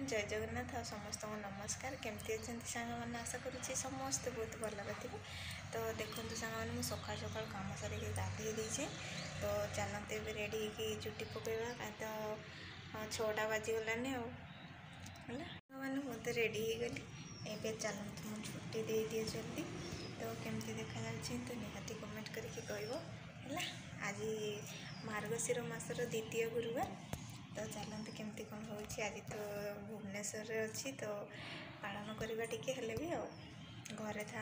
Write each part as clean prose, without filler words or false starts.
जय जगन्नाथ आ समस्त को नमस्कार। केमती अच्छा सांग मैंने आशा करुँच समस्ते बहुत भल थे। तो देखो सांग मैंने सकाल सकाल कम सारे गाधे देचे। तो चलते भी रेडी हो चुटी पकड़ा कहीं तो 6टा बाजीगलानी मैंने मत रेडी हो गली एवं चलते मुझे छुट्टी दे दिए जल्दी। तो केमती देखा तो निहाती कमेंट करके कहब है। आज मार्गशीर मासर द्वितीय गुरुवार। तो चलते केमती कौन हो आज तो भुवनेश्वर अच्छी तो पालन करवा टिके हेले भी घरे था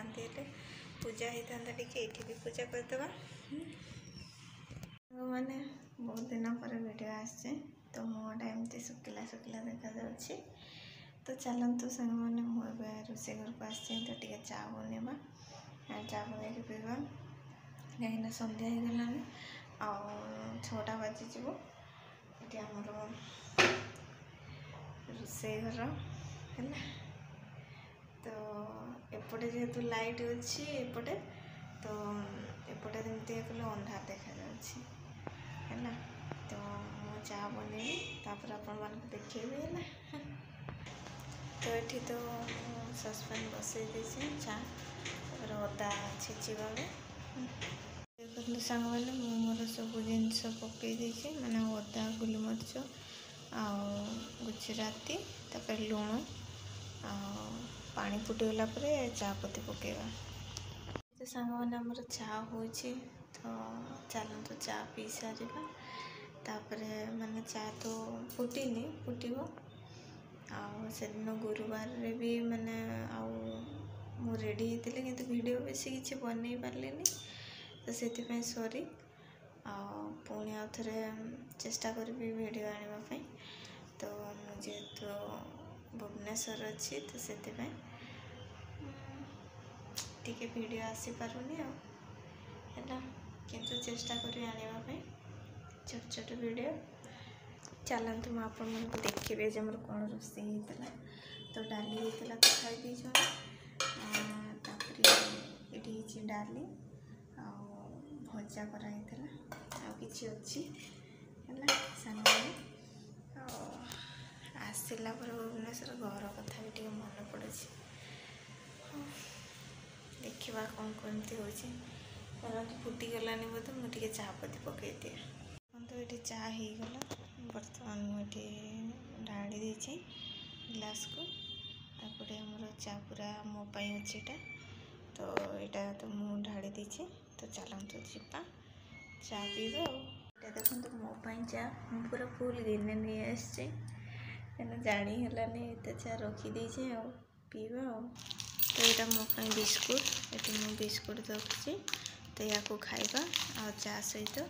पूजा होता टे भी पूजा करदे मैंने बहुत दिन पर वीडियो आसे। तो मुँहटा एमती सुखिला सुखिला देखा जाऊँगी। तो चलतु सांग मैंने मुझे रोषे घर को आसे तो टे चा बनवा चा बन पीवा कहीं सन्ध्या हो गलानी आ 6टा बाजीज ये आमर रोषे घर है। तो एपटे जेहेतु लाइट अच्छी एपटे तो एपटे जमती कले अंधार देखा है। तो मु चा बनैली तापर आपण मानक देखेबी है। तो ये तो सस्पेन बसई देसी चा अदा छेचिबा देखो सांग मैंने मोर सब जिनस पकई देसी मैंने अदा गोलमरीच आ गुजराती तापर लुण आ पानी फुटीगला चा पत्ती पकेवा। तो सांग मैंने आमर चा हो तो चलते चा पी सारे तापरे माने चा तो फुटीनी फुटब से दिन गुरुवार रे भी मैंने आउ रेडी होती कि वीडियो बेसी किसी बनई पारे। तो से सॉरी पुणी आउ थे चेष्टा करी वीडियो आने। तो मुझे तो भुवनेश्वर अच्छी तो से टिके वीडियो आसी पारुनी है किंतु चेष्टा करी आने छोट छोट वीडियो। चलतु मुझे आपण मन को देखिए जे मोर कौन रोषे होता। तो डाली होता तो खाई दीजिए ये डाली आ भजा कराई कि अच्छी है सांग आसला भुवनेश्वर घर कथा भी टे मन पड़े। देखा कौन कमती हो फुटी गलानी बोधे मुझे चा पत्ती पकई दिए। तो ये चा हो गला बर्तमान मुझे ढाड़ी देची ग्लास को आपटे आमर चा पूरा मो अच्छी तो यहाँ तो मु ढाड़ी देची। तो चलतु जीपा चा पीवा देखो तो मोपाई चा पूरा फुल गिने नहीं आसचे जानीलानी एत चा रखीदे पीवा। तो यहाँ मोपाई बिस्कुट ये मु बिस्कुट रखी तो या खाइबा आ चा सहित है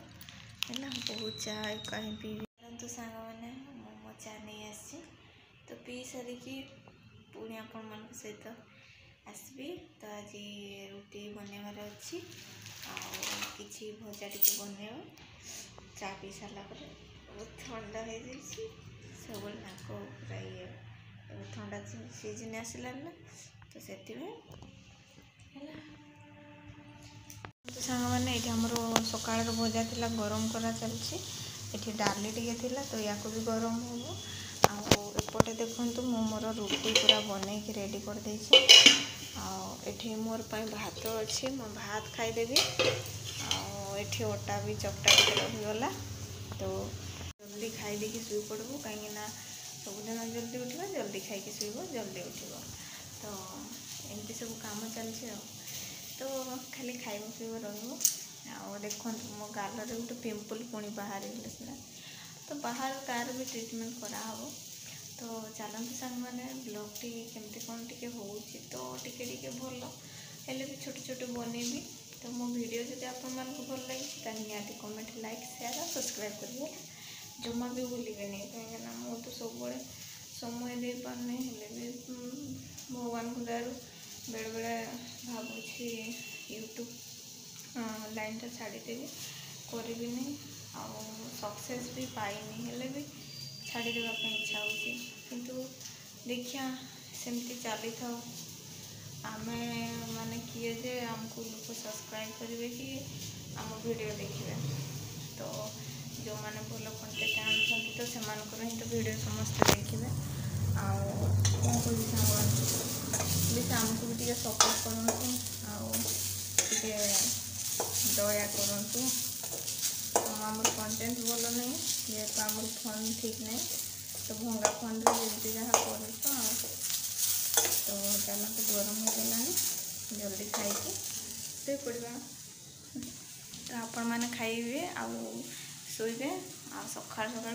बहुत चा कहीं पीबी। तो सांग मैंने मो चा नहीं आसी तो पी सारिकी पुणी आपण मान सहित आसबी। तो आज रुटी बनवार अच्छी कि भजा टी बनवा चा पी सारा बहुत ठंडा हो जाए सब नाक पूरा ये ठंडा सीजन आसलान ना तो से तो सांग मैंने ये आमर सकाल भजा था गरम करा चलती ये डाली टे तो या भी गरम हो आउटे देखु मोर रुटी पूरा बनई रेडी कर देठी मोर भात अच्छी मो भात खाईदेवी आठी अटा भी चकटा टे रहीगला। तो जल्दी खाई देकी शुई पड़बू कहीं सबुदिन जल्दी उठा जल्दी खाई शुब जल्दी उठब। तो एमती सब कम चलती तो खाली खाइब पीब रहा देखो मो गाल रे गोटे पिंपल पुणी बाहर सीना तो बाहर तार भी ट्रिटमेंट कराहब। तो चलते सांग मैंने ब्लॉग टी केमती कौन टे हो तो टे भल हेल्ले भी छोट छोट बनैबी। तो मो वीडियो जब आपण भल लगे निहाती कमेंट लाइक शेयर और सब्सक्राइब करेंगे जमा भी भूलिए नहीं कहीं मु तो सब समय दे पारनी हेल्ले भी भगवान को दयारू बेले बेले भावुँ यूट्यूब लाइन टा छाड़देवी करी नहीं सक्सेस भी पाइनी हेल्ले भी छाड़देवाई इच्छा हो किंतु देखिया सेमती चली था आमे माने किए जे आमको लोग सब्सक्राइब करेंगे कि आम वीडियो देखिए। तो जो मैंने भल कंटेंट आनी तो से ही तो वीडियो समस्त देखिए। कह प्लीज आमको भी टे सपोर्ट करूँ आगे दया करूँ आम कंटेंट भल नहीं जेहेतु आम फोन ठीक नहीं तो भंगा फोन जमी जहाँ कर तो चलते गरम हो गलानी जल्दी खाई शोई पड़ा तो आपण मैंने खाइबे शोबे सका सका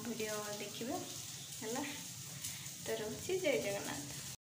वीडियो देखिए है तो रोचे जय जगन्नाथ।